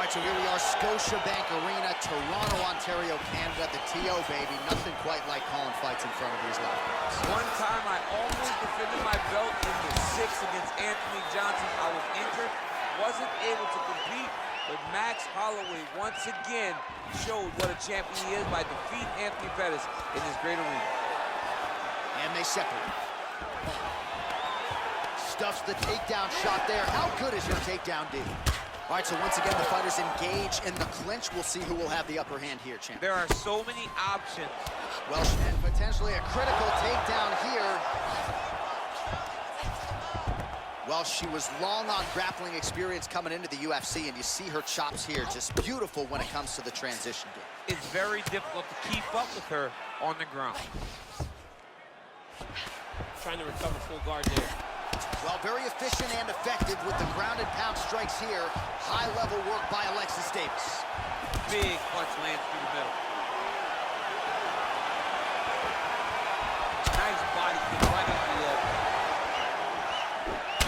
right, so here we are, Scotiabank Arena, Toronto, Ontario, Canada, the TO, baby. Nothing quite like calling fights in front of these live crowds. One time I almost defended my belt in the 6 against Anthony Johnson. I was injured, wasn't able to compete, but Max Holloway once again showed what a champion he is by defeating Anthony Pettis in this great arena. And they separate. Stuffs the takedown shot there. How good is your takedown, D? All right, so once again, the fighters engage in the clinch. We'll see who will have the upper hand here, champ. There are so many options. Welsh, and potentially a critical takedown here. Well, she was long on grappling experience coming into the UFC, and you see her chops here, just beautiful when it comes to the transition game. It's very difficult to keep up with her on the ground. Trying to recover full guard there. Well, very efficient and effective with the grounded pound strikes here. High-level work by Alexis Davis. Big punch lands through the middle. Nice body kick right into the elbow.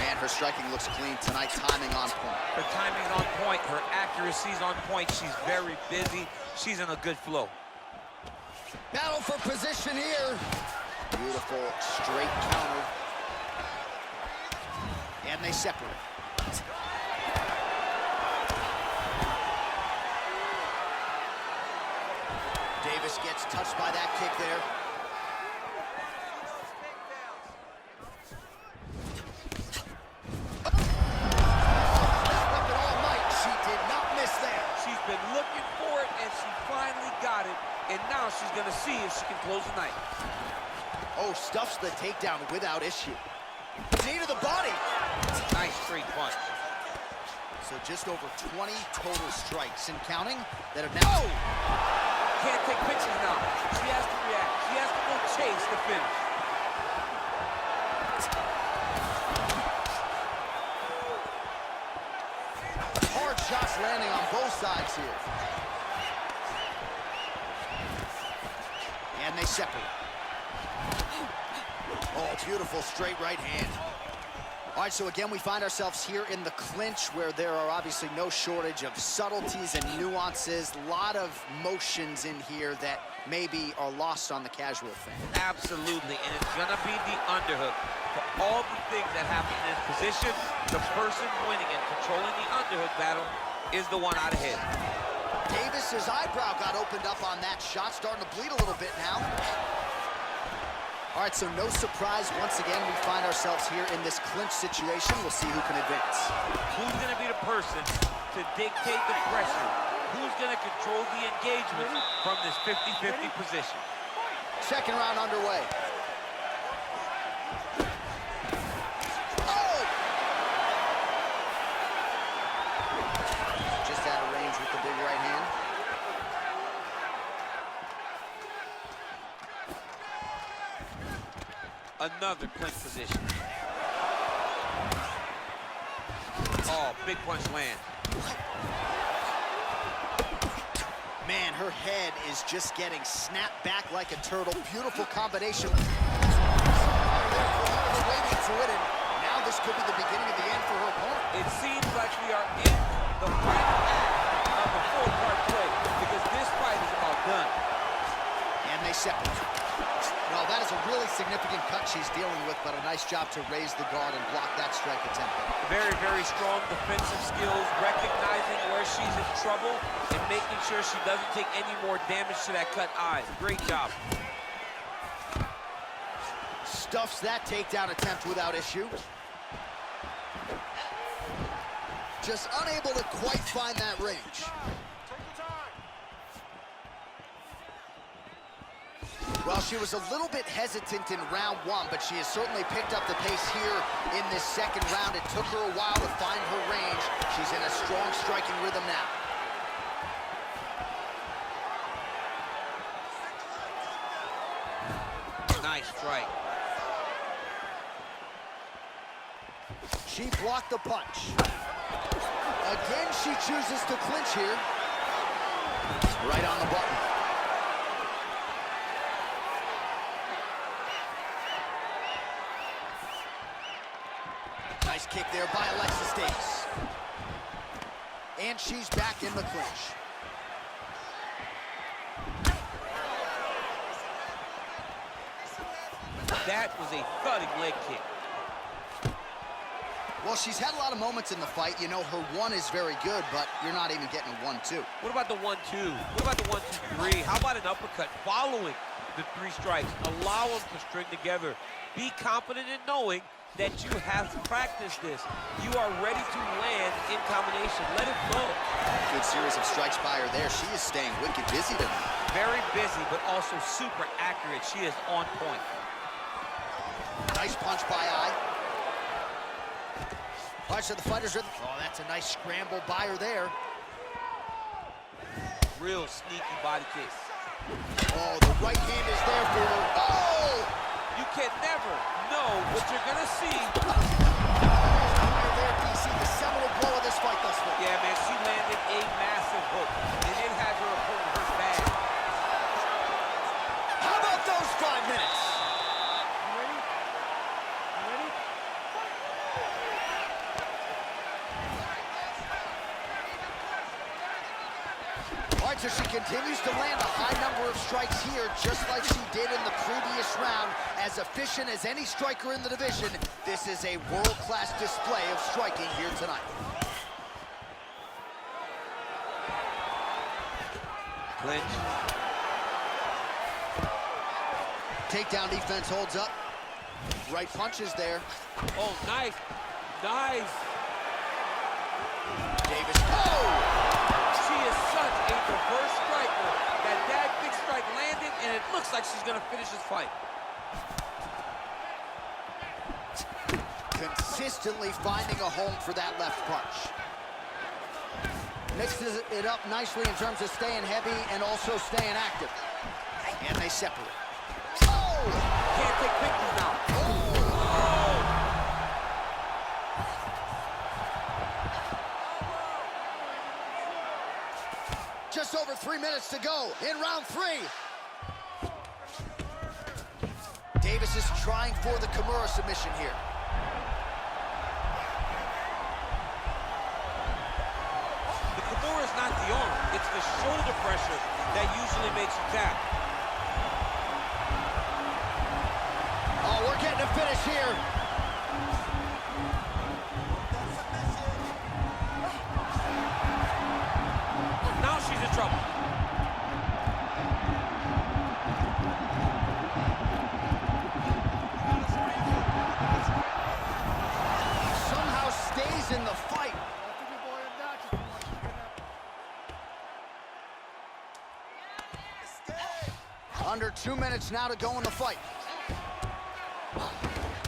Man, her striking looks clean tonight. Timing on point. Her timing's on point. Her accuracy's on point. She's very busy. She's in a good flow. Battle for position here. Beautiful straight counter. And they separate. Davis gets touched by that kick there. Up all night. She did not miss there. She's been looking for it, and she finally got it. And now she's going to see if she can close the night. Oh, stuffs the takedown without issue. Knee to the body. Nice straight punch. So just over 20 total strikes and counting that have now... Oh! Can't take pictures now. She has to react. She has to go chase the finish. Hard shots landing on both sides here. And they separate. Oh, beautiful straight right hand. All right, so again, we find ourselves here in the clinch where there are obviously no shortage of subtleties and nuances. A lot of motions in here that maybe are lost on the casual fan. Absolutely, and it's gonna be the underhook. For all the things that happen in this position, the person winning and controlling the underhook battle is the one out ahead. Davis's eyebrow got opened up on that shot, starting to bleed a little bit now. All right, so no surprise, once again, we find ourselves here in this clinch situation. We'll see who can advance. Who's gonna be the person to dictate the pressure? Who's gonna control the engagement from this 50-50 position? Second round underway. Oh! Just out of range with the big right hand. Another clinch position. Oh, big punch land. Man, her head is just getting snapped back like a turtle. Beautiful combination. Waiting to it, and now this could be the beginning of the end for her opponent. It seems like we are in the final act of a four-part play because this fight is about done. And they separate. Well, that is a really significant cut she's dealing with, but a nice job to raise the guard and block that strike attempt. Very, very strong defensive skills, recognizing where she's in trouble and making sure she doesn't take any more damage to that cut eye. Great job. Stuffs that takedown attempt without issue. Just unable to quite find that range. Well, she was a little bit hesitant in round one, but she has certainly picked up the pace here in this second round. It took her a while to find her range. She's in a strong striking rhythm now. Nice strike. She blocked the punch. Again, she chooses to clinch here. Right on the button. Nice kick there by Alexis Davis. And she's back in the clinch. That was a thudding leg kick. Well, she's had a lot of moments in the fight. You know, her one is very good, but you're not even getting a 1-2. What about the 1-2? What about the 1-2-3? How about an uppercut following the 3 strikes? Allow them to string together. Be confident in knowing that you have practiced this. You are ready to land in combination. Let it flow. Good series of strikes by her there. She is staying wicked busy tonight. Very busy, but also super accurate. She is on point. Nice punch by Eye. All right, so the fighters are... Oh, that's a nice scramble by her there. Real sneaky body kick. Oh, the right hand is there for her. Oh! You can never know what you're going to see. There, DC, the seminal blow of this fight thus far. Yeah, man, she landed a massive hook, and it had her opponent hurt bad. How about those 5 minutes? You ready? You ready? All right, so she continues to land a high number of strikes here, just like she did in the previous round. As efficient as any striker in the division, this is a world-class display of striking here tonight. Clinch. Takedown defense holds up. Right punch is there. Oh, nice. Nice. Davis. Oh! She is such a diverse striker that big strike landed, and it looks like she's going to finish this fight. Consistently finding a home for that left punch. Mixes it up nicely in terms of staying heavy and also staying active. And they separate. Oh! Can't take pictures now. Just over 3 minutes to go in round 3. Davis is trying for the Kimura submission here. The Kimura is not the arm. It's the shoulder pressure that usually makes you tap. Oh, we're getting a finish here. Now she's in trouble. Somehow stays in the fight. Under 2 minutes now to go in the fight.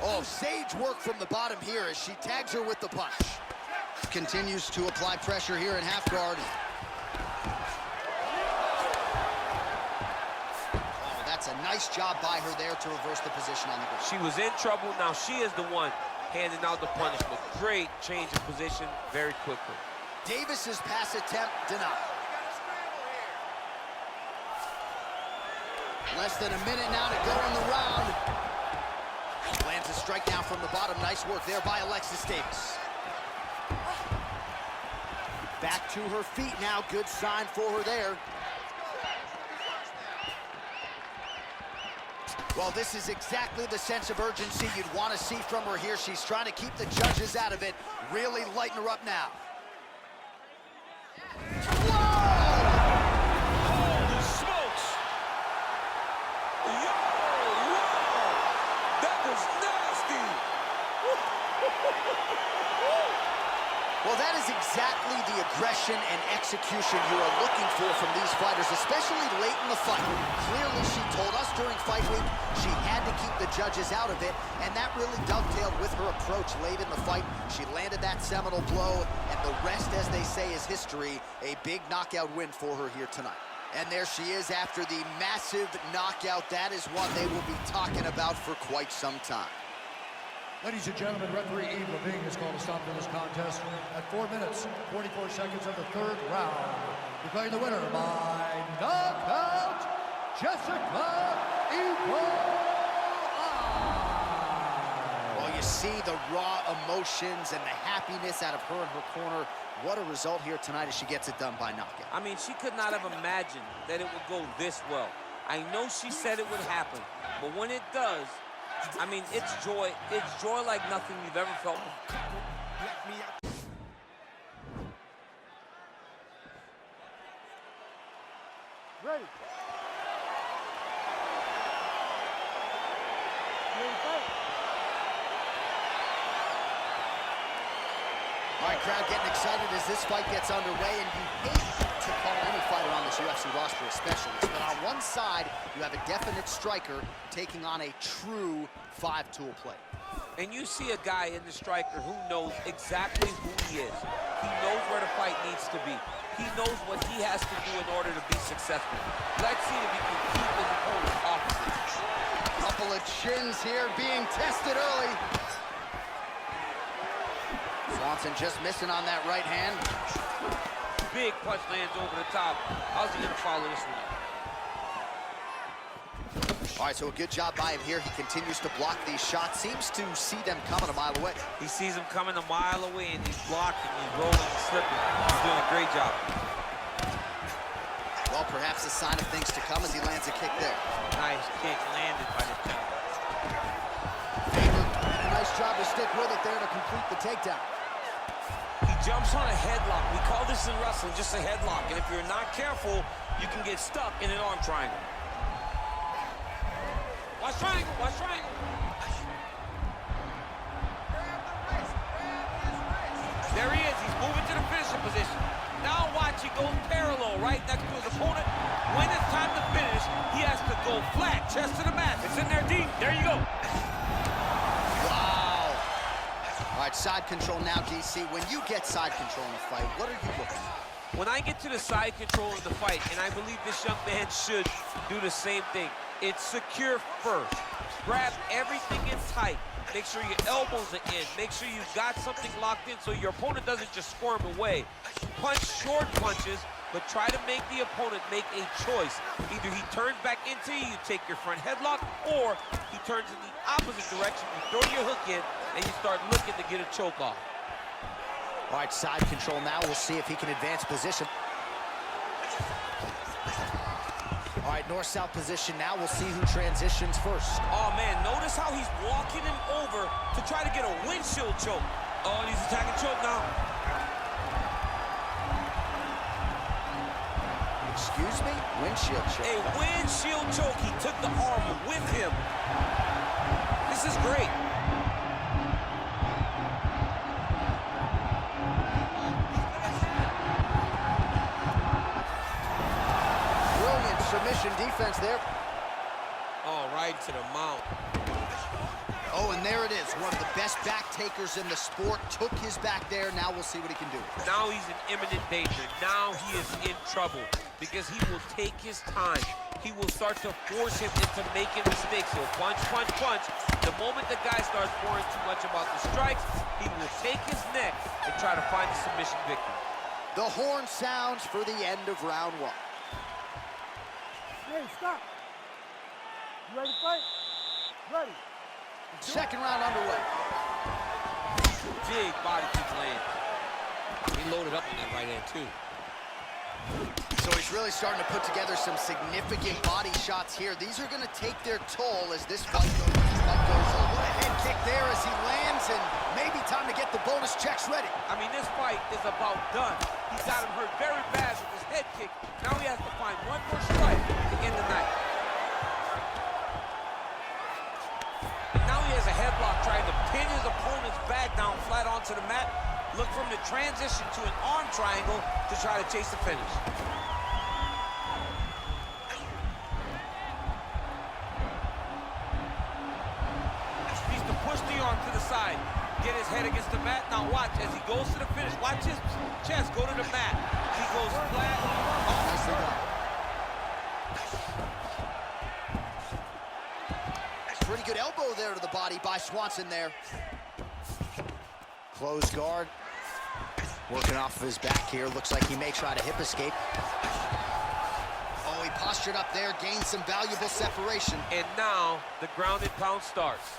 Oh, sage work from the bottom here as she tags her with the punch. Continues to apply pressure here in half guard. Oh, that's a nice job by her there to reverse the position on the ground. She was in trouble. Now she is the one handing out the punishment. Great change of position very quickly. Davis's pass attempt denied. Less than a minute now to go in the round. Lands a strike down from the bottom. Nice work there by Alexis Davis. Back to her feet now. Good sign for her there. Well, this is exactly the sense of urgency you'd want to see from her here. She's trying to keep the judges out of it. Really lighten her up now. Well, that is exactly the aggression and execution you are looking for from these fighters, especially late in the fight. Clearly, she told us during fight week she had to keep the judges out of it, and that really dovetailed with her approach late in the fight. She landed that seminal blow, and the rest, as they say, is history. A big knockout win for her here tonight. And there she is after the massive knockout. That is one they will be talking about for quite some time. Ladies and gentlemen, referee Yves Lavigne has called a stop to this contest at 4 minutes, 44 seconds of the 3rd round. Declaring the winner by knockout, Jessica Ivor Eye. Well, you see the raw emotions and the happiness out of her and her corner. What a result here tonight as she gets it done by knockout. I mean, she could not have imagined that it would go this well. I know she said it would happen, but when it does, I mean, it's joy. It's joy like nothing you've ever felt before. Ready. All right, crowd getting excited as this fight gets underway, and you hate to call any fighter on this UFC roster a specialist, but on one side, you have a definite striker taking on a true five-tool player. And you see a guy in the striker who knows exactly who he is. He knows where the fight needs to be. He knows what he has to do in order to be successful. Let's see if he can keep his opponent off of him. Couple of chins here being tested early. Swanson just missing on that right hand. Big punch lands over the top. How's he gonna follow this one up? All right, so a good job by him here. He continues to block these shots. Seems to see them coming a mile away. He sees him coming a mile away, and he's blocking, he's rolling, and slipping. He's doing a great job. Well, perhaps a sign of things to come as he lands a kick there. Nice kick landed by the gentleman. Faber, and a nice job to stick with it there to complete the takedown. He jumps on a headlock. We call this in wrestling just a headlock, and if you're not careful, you can get stuck in an arm triangle. Watch triangle, watch triangle. There he is, he's moving to the finishing position. Now watch, he goes parallel right next to his opponent. When it's time to finish, he has to go flat, chest to the mat. It's in there deep, there you go. Wow. All right, side control now, DC. When you get side control in a fight, what are you looking at? When I get to the side control of the fight, and I believe this young man should do the same thing, it's secure first. Grab everything in tight. Make sure your elbows are in. Make sure you've got something locked in so your opponent doesn't just squirm away. Punch short punches, but try to make the opponent make a choice. Either he turns back into you, you take your front headlock, or he turns in the opposite direction, you throw your hook in, and you start looking to get a choke off. All right, side control now. We'll see if he can advance position. All right, north-south position now. We'll see who transitions first. Oh, man, notice how he's walking him over to try to get a windshield choke. Oh, and he's attacking choke now. Excuse me? Windshield choke. A windshield choke. He took the arm with him. This is great. Submission defense there. Oh, right to the mount. Oh, and there it is. One of the best back takers in the sport. Took his back there. Now we'll see what he can do. Now he's in imminent danger. Now he is in trouble because he will take his time. He will start to force him into making mistakes. He'll punch, punch, punch. The moment the guy starts worrying too much about the strikes, he will take his neck and try to find a submission victory. The horn sounds for the end of round one. Hey, stop. You ready to fight? Ready. Second round underway. Big body kick land. He loaded up on that right hand, too. So he's really starting to put together some significant body shots here. These are going to take their toll as this fight goes on. What a head kick there as he lands, and maybe time to get the bonus checks ready. I mean, this fight is about done. He's got him hurt very bad with his head kick. Now he has to find one more strike to end the night. And now he has a headlock trying to pin his opponent's back down flat onto the mat. Look for him to transition to an arm triangle to try to chase the finish. Needs to push the arm to the side. Get his head against the mat. Now watch as he goes to the finish. Watch his chest go to the mat. He goes flat. Oh. Nicely done. Pretty good elbow there to the body by Swanson there. Closed guard. Working off of his back here. Looks like he may try to hip escape. Oh, he postured up there, gained some valuable separation. And now the ground and pound starts.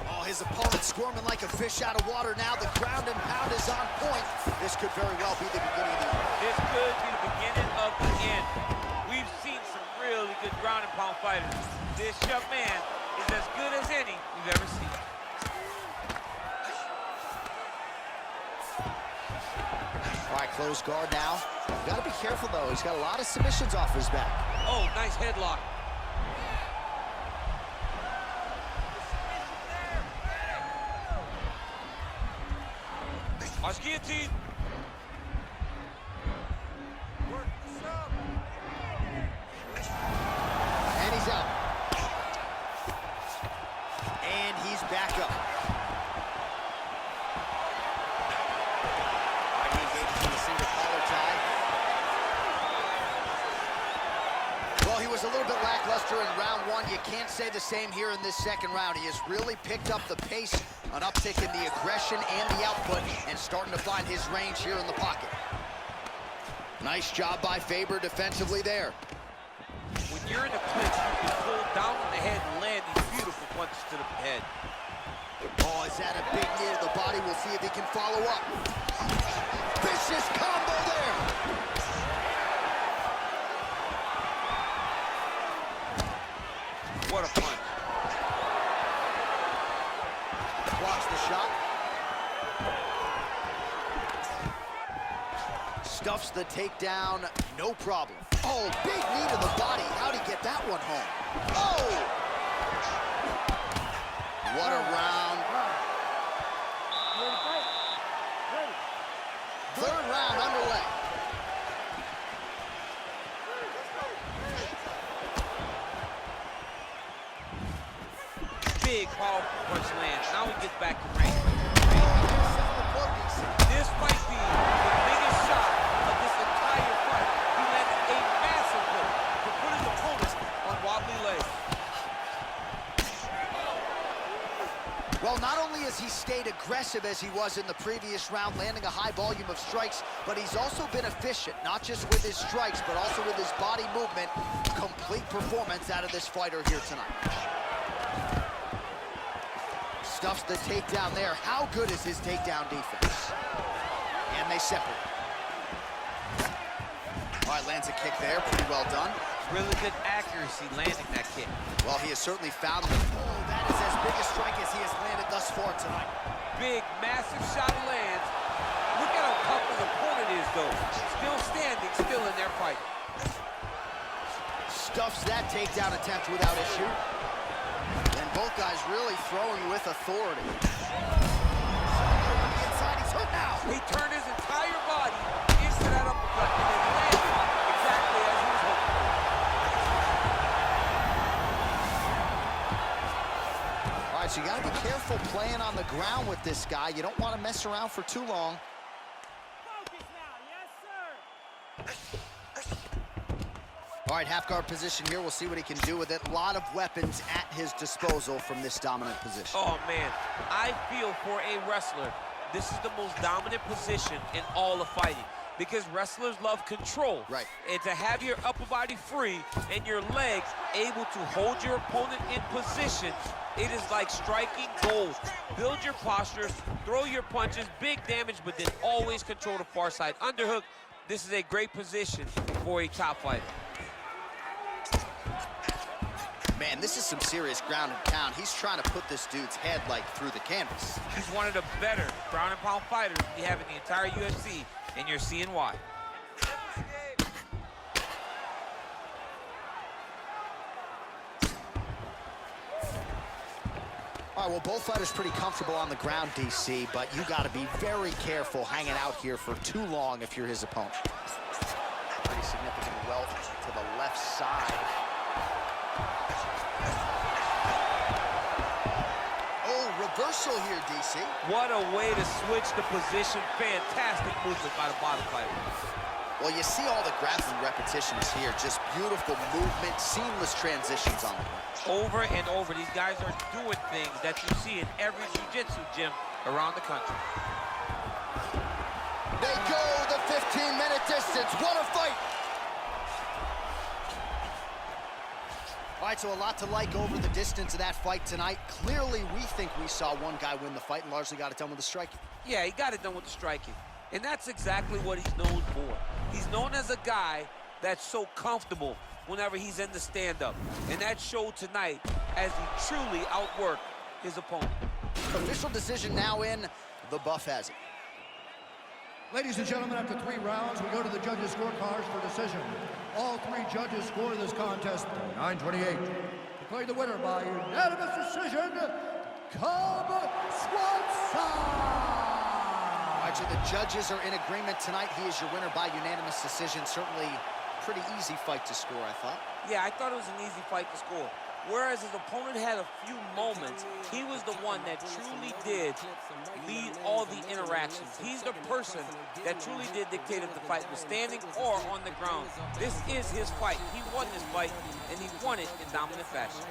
Oh, his opponent squirming like a fish out of water now. The ground and pound is on point. This could very well be the beginning of the end. This could be the beginning of the end. We've seen some really good ground and pound fighters. This young man is as good as any we've ever seen. All right, close guard now. Got to be careful, though. He's got a lot of submissions off his back. Oh, nice headlock. Watch guillotine. And he's out. And he's back up. All right, he engages in a single collar tie. Well, he was a little bit lackluster in round one. You can't say the same here in this second round. He has really picked up the pace, an uptick in the aggression and the output, and starting to find his range here in the pocket. Nice job by Faber defensively there. When you're in a clinch, you can pull down on the head and land these beautiful punches to the head. Oh, is that a big knee to the body? We'll see if he can follow up. Vicious combo there. What a punch. Blocks the shot. Stuffs the takedown, no problem. Oh, big knee to the body. How'd he get that one home? Oh! What a round. You ready to fight? Ready. Third round underway. Big, powerful punch lands. Now he gets back to range. This might be the biggest shot of this entire fight. He landed a massive hook to put his opponent on wobbly legs. Well, not only has he stayed aggressive as he was in the previous round, landing a high volume of strikes, but he's also been efficient, not just with his strikes, but also with his body movement. Complete performance out of this fighter here tonight. Stuffs the takedown there. How good is his takedown defense? And they separate. All right, lands a kick there. Pretty well done. Really good accuracy landing that kick. Well, he has certainly found them. Oh, that is as big a strike as he has landed thus far tonight. Big, massive shot lands. Look at how tough his opponent is, though. Still standing, still in their fight. Stuffs that takedown attempt without issue. And both guys really throwing with authority. Inside, he's hurt now. He turned his entire body into that uppercut and then landed exactly as he was hoping. All right, so you got to be careful playing on the ground with this guy. You don't want to mess around for too long. Focus now. Yes, sir. All right, half guard position here. We'll see what he can do with it. A lot of weapons at his disposal from this dominant position. Oh, man. I feel for a wrestler, this is the most dominant position in all of fighting because wrestlers love control. Right. And to have your upper body free and your legs able to hold your opponent in position, it is like striking gold. Build your posture, throw your punches, big damage, but then always control the far side. Underhook, this is a great position for a top fighter. Man, this is some serious ground and pound. He's trying to put this dude's head, like, through the canvas. He's one of the better ground and pound fighters we have in the entire UFC, and you're seeing why. All right, well, both fighters pretty comfortable on the ground, DC, but you got to be very careful hanging out here for too long if you're his opponent. Pretty significant welt to the left side. Reversal here, DC. What a way to switch the position. Fantastic movement by the bottom fighter. Well, you see all the grappling repetitions here. Just beautiful movement, seamless transitions on the ground. Over and over, these guys are doing things that you see in every jiu-jitsu gym around the country. They go the 15-minute distance. What a fight! All right, so a lot to like over the distance of that fight tonight. Clearly, we think we saw one guy win the fight and largely got it done with the striking. Yeah, he got it done with the striking. And that's exactly what he's known for. He's known as a guy that's so comfortable whenever he's in the stand-up. And that showed tonight as he truly outworked his opponent. Official decision now in. The buff has it. Ladies and gentlemen, after 3 rounds, we go to the judges' scorecards for decision. All 3 judges score this contest 9-28. Declaring the winner by unanimous decision, Cub Swanson! All right, so the judges are in agreement tonight. He is your winner by unanimous decision. Certainly pretty easy fight to score, I thought. Yeah, I thought it was an easy fight to score. Whereas his opponent had a few moments, he was the one that truly did lead all the interactions. He's the person that truly did dictate if the fight was standing or on the ground. This is his fight. He won this fight, and he won it in dominant fashion.